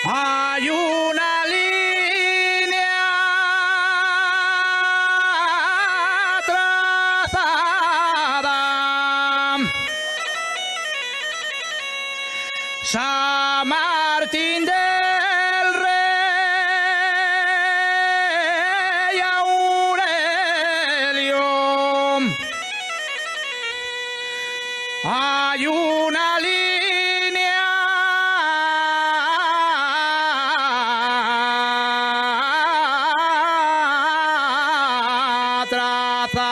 Hay una línea trazada, San Martín del Rey Aurelio. Hay una línea trazada.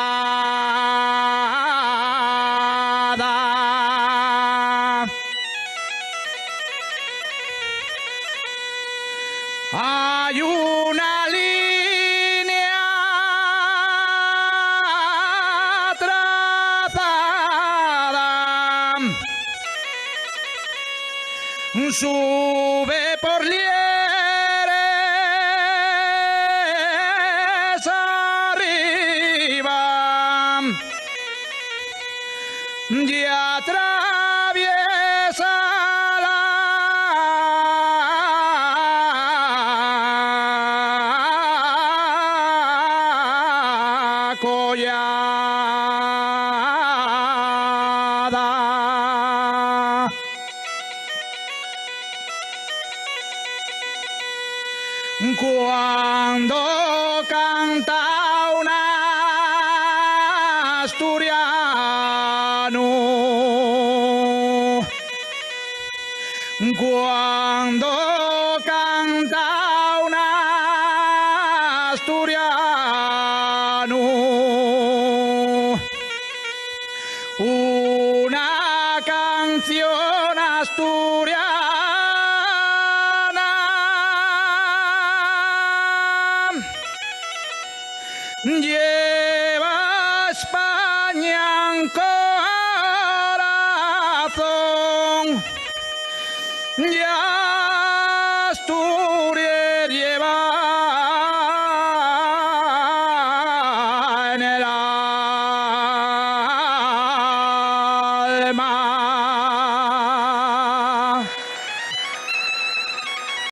Hay una línea trazada. Sube por lieres arriba y atraviesa la collada. Cuando canta un asturiano, cuando canta un asturiano, una canción asturiana lleva a España en corazón, ya Asturias